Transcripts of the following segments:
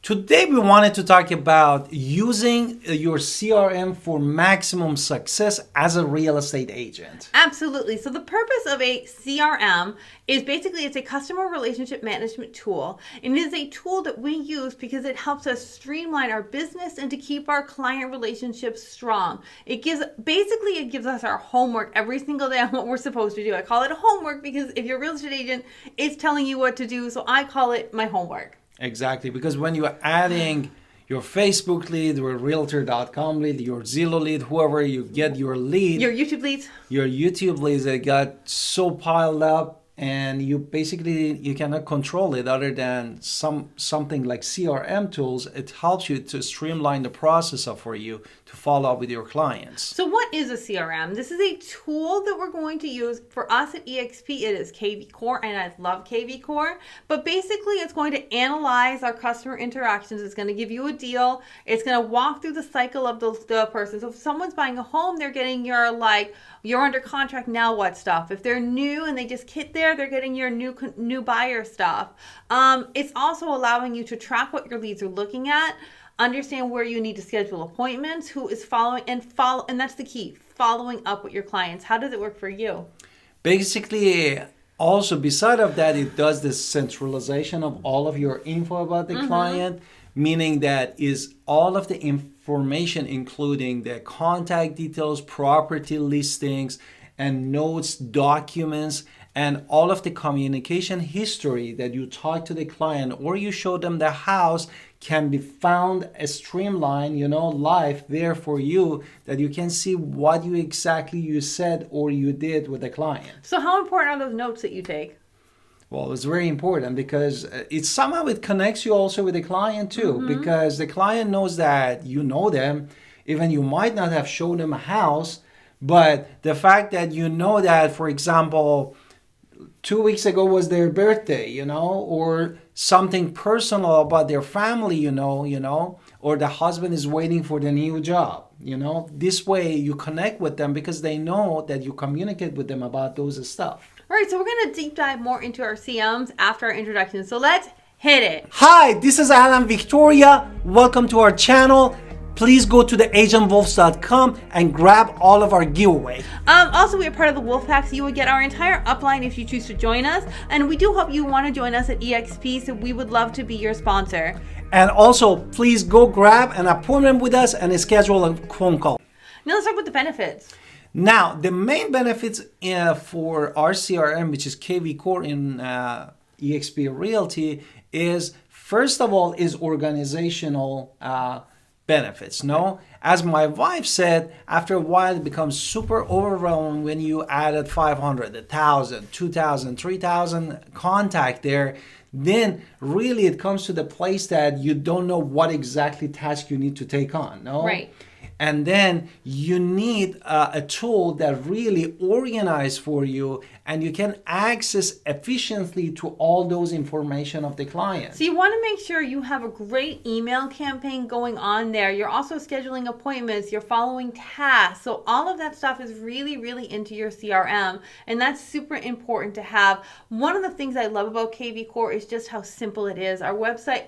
Today we wanted to talk about using your CRM for maximum success as a real estate agent. Absolutely. So the purpose of a CRM is basically it's a customer relationship management tool. And it is a tool that we use because it helps us streamline our business and to keep our client relationships strong. It gives us our homework every single day on what we're supposed to do. I call it homework because if you're a real estate agent, it's telling you what to do. So I call it my homework. Exactly, because when you're adding your Facebook lead, your Realtor.com lead, your Zillow lead, whoever you get your lead, Your YouTube leads, they got so piled up, and you cannot control it other than something like CRM tools. It helps you to streamline the process for you to follow up with your clients. So what is a CRM? This is a tool that we're going to use. For us at EXP, it is KV Core, and I love KV Core. But basically, it's going to analyze our customer interactions. It's going to give you a deal. It's going to walk through the cycle of the person. So if someone's buying a home, they're getting your you're under contract, now what stuff. If they're new and they just hit there, they're getting your new buyer stuff. It's also allowing you to track what your leads are looking at, understand where you need to schedule appointments, who is following, and that's the key, following up with your clients. How does it work for you? Basically, also beside of that, it does this centralization of all of your info about the client, meaning that is all of the information, including the contact details, property listings, and notes, documents, and all of the communication history that you talk to the client or you show them the house can be found a Streamline, live there for you, that you can see what you said or you did with the client. So how important are those notes that you take? Well, it's very important because it connects you also with the client too, because the client knows that you know them, even you might not have shown them a house, but the fact that you know that, for example, 2 weeks ago was their birthday, or something personal about their family, or the husband is waiting for the new job, This way you connect with them because they know that you communicate with them about those stuff. All right, so we're going to deep dive more into our CMs after our introduction. So let's hit it. Hi, this is Alan Victoria. Welcome to our channel. Please go to theagentwolves.com and grab all of our giveaway. Also, we are part of the Wolfpack, so you would get our entire upline if you choose to join us. And we do hope you want to join us at EXP, so we would love to be your sponsor. And also, please go grab an appointment with us and schedule a phone call. Now let's talk about the benefits. Now, the main benefits for our CRM, which is KV Core in EXP Realty, is first of all is organizational benefits. As my wife said, after a while it becomes super overwhelming when you added 500, 1,000, 2,000, 3,000 contact there. Then really it comes to the place that you don't know what exactly task you need to take on. Right. And then you need a tool that really organizes for you and you can access efficiently to all those information of the client. So you want to make sure you have a great email campaign going on there. You're also scheduling appointments. You're following tasks. So all of that stuff is really, really into your CRM. And that's super important to have. One of the things I love about KV Core is just how simple it is. Our website,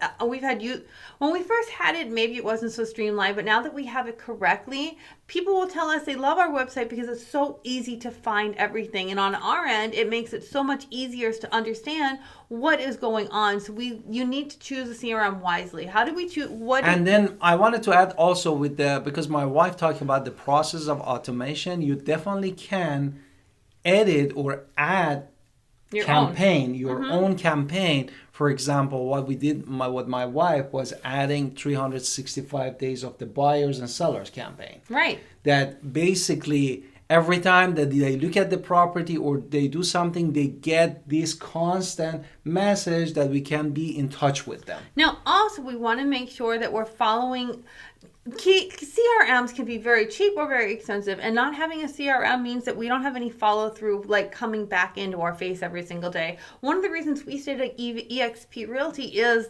when we first had it, maybe it wasn't so streamlined, but now that we have it correctly, people will tell us they love our website because it's so easy to find everything. And on our end, it makes it so much easier to understand what is going on. So you need to choose a CRM wisely. How do we choose? And then I wanted to add also because my wife talked about the process of automation, you definitely can edit or add your own campaign. For example, what my wife was adding 365 days of the buyers and sellers campaign. Right. That basically every time that they look at the property or they do something, they get this constant message that we can be in touch with them. Now, also, we want to make sure that we're following. CRMs can be very cheap or very expensive, and not having a CRM means that we don't have any follow through, like coming back into our face every single day. One of the reasons we stayed at EXP Realty is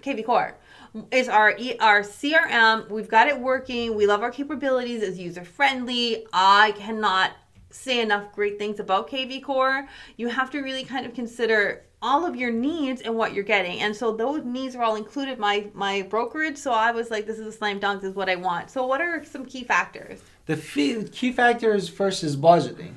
KV Core. Is our CRM. We've got it working. We love our capabilities. It's user friendly. I cannot say enough great things about KV Core. You have to really kind of consider all of your needs and what you're getting. And so those needs are all included my brokerage. So I was like, this is a slam dunk, this is what I want. So what are some key factors? The key factors first is budgeting,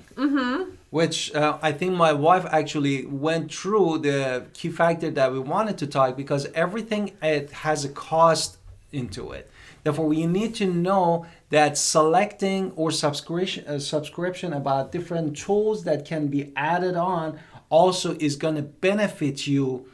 which I think my wife actually went through the key factor that we wanted to talk, because everything it has a cost into it. Therefore, we need to know that selecting or subscription about different tools that can be added on also is going to benefit you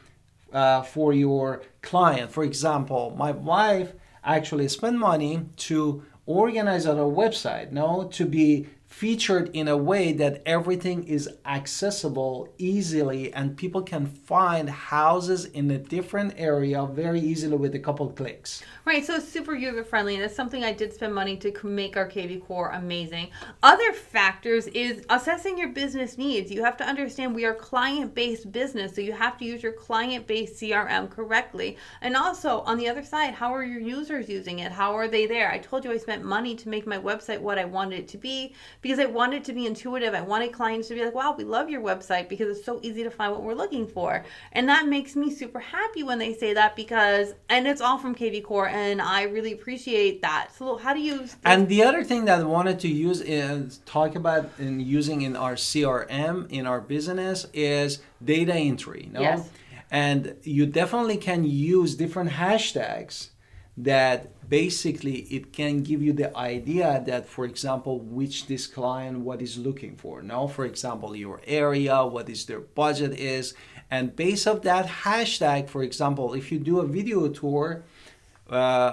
for your client. For example, my wife actually spent money to organize our website, to be featured in a way that everything is accessible easily and people can find houses in a different area very easily with a couple clicks. Right, so it's super user friendly, and it's something I did spend money to make our KV Core amazing. Other factors is assessing your business needs. You have to understand we are client-based business, so you have to use your client-based CRM correctly. And also, on the other side, how are your users using it? How are they there? I told you I spent money to make my website what I wanted it to be, because I wanted it to be intuitive. I wanted clients to be like, wow, we love your website because it's so easy to find what we're looking for. And that makes me super happy when they say that, and it's all from KV Core, and I really appreciate that. So how do you... And the other thing that I wanted to use is talk about in using in our CRM, in our business, is data entry. Yes. And you definitely can use different hashtags that basically it can give you the idea that, for example, which this client, what is looking for. For example, your area, what is their budget is. And based on that hashtag, for example, if you do a video tour,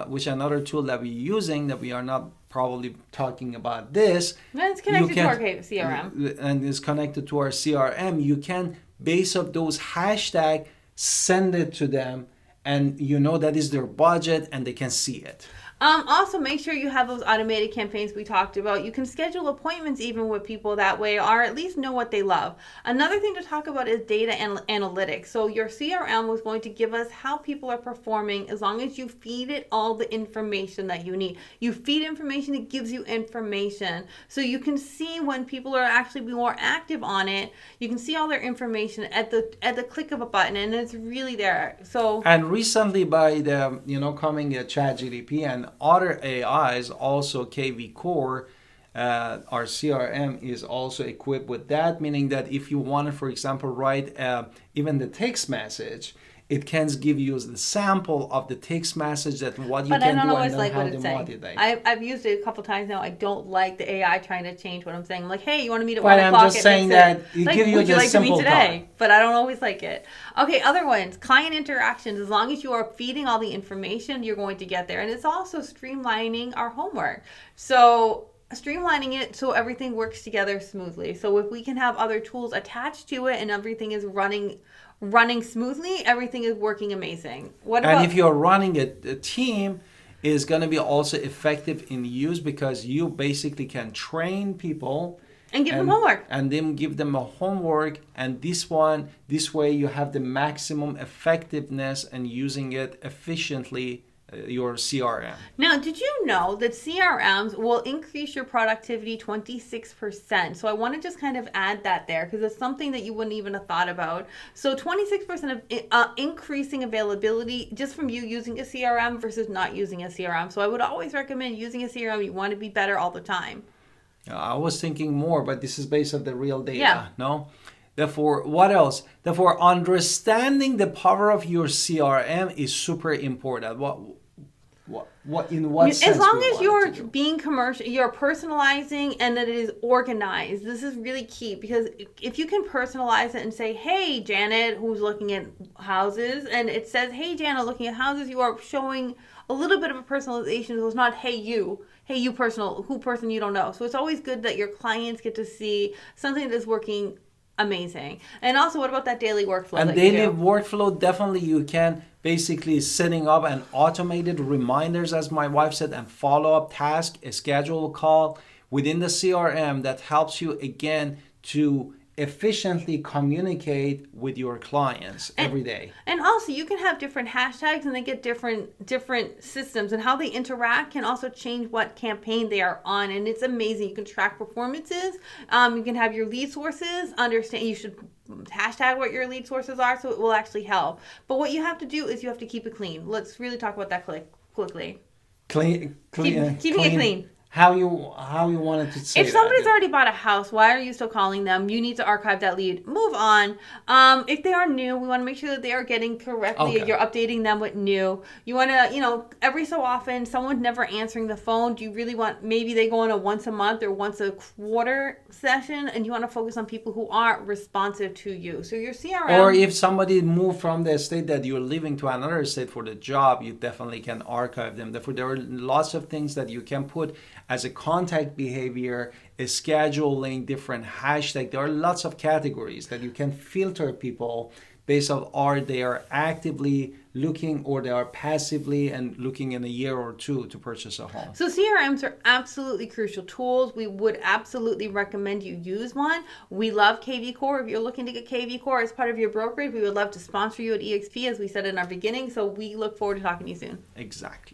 which another tool that we're using that we are not probably talking about this. It's connected to our CRM. And it's connected to our CRM. You can, based on those hashtags, send it to them, and that is their budget and they can see it. Also, make sure you have those automated campaigns we talked about. You can schedule appointments even with people that way, or at least know what they love. Another thing to talk about is data and analytics. So your CRM was going to give us how people are performing as long as you feed it all the information that you need. You feed information, it gives you information. So you can see when people are actually more active on it. You can see all their information at the click of a button, and it's really there. And recently by the coming ChatGPT and other AIs, also KV Core, our CRM is also equipped with that, meaning that if you want to, for example, write even the text message, it can give you the sample of the text message that what you can do and then how to motivate. I've used it a couple times now. I don't like the AI trying to change what I'm saying. I'm like, hey, you want to meet at but 1 o'clock? I'm just saying that it gives you the simple today? But I don't always like it. Okay, other ones. Client interactions. As long as you are feeding all the information, you're going to get there. And it's also streamlining our homework. So streamlining it so everything works together smoothly. So if we can have other tools attached to it and everything is running smoothly, everything is working amazing. And if you're running a team, is going to be also effective in use, because you basically can train people and give them homework, and then give them a homework, and this way you have the maximum effectiveness and using it efficiently, your CRM. Now, did you know that CRMs will increase your productivity 26%? So I want to just kind of add that there, because it's something that you wouldn't even have thought about. So 26% of increasing availability just from you using a CRM versus not using a CRM. So I would always recommend using a CRM. You want to be better all the time. I was thinking more, but this is based on the real data, no? Therefore, what else? Therefore, understanding the power of your CRM is super important. What in what sense? As long as you're being commercial, you're personalizing, and that it is organized. This is really key, because if you can personalize it and say, "Hey, Janet, who's looking at houses," and it says, "Hey, Janet, looking at houses," you are showing a little bit of a personalization. So it's not, "Hey, you person you don't know." So it's always good that your clients get to see something that is working amazing. And also, what about that daily workflow? And daily workflow, definitely you can basically setting up an automated reminders, as my wife said, and follow-up task, a schedule call within the CRM that helps you again to efficiently communicate with your clients every day. And also, you can have different hashtags, and they get different systems, and how they interact can also change what campaign they are on. And it's amazing. You can track performances. You can have your lead sources. Understand you should hashtag what your lead sources are, so it will actually help. But what you have to do is you have to keep it clean. Let's really talk about that quickly. Keeping it clean. How you wanted to say if somebody's that. already bought a house, why are you still calling them? You need to archive that lead. Move on. If they are new, we want to make sure that they are getting correctly. Okay. You're updating them with new. You want to, every so often, someone's never answering the phone. Do you really want, maybe they go on a once a month or once a quarter session, and you want to focus on people who are responsive to you. So your CRM. Or if somebody moved from the state that you're living to another state for the job, you definitely can archive them. Therefore, there are lots of things that you can put as a contact behavior, a scheduling, different hashtag. There are lots of categories that you can filter people based on are they are actively looking or they are passively and looking in a year or two to purchase a home. So CRMs are absolutely crucial tools. We would absolutely recommend you use one. We love KV Core. If you're looking to get KV Core as part of your brokerage, we would love to sponsor you at EXP, as we said in our beginning. So we look forward to talking to you soon. Exactly.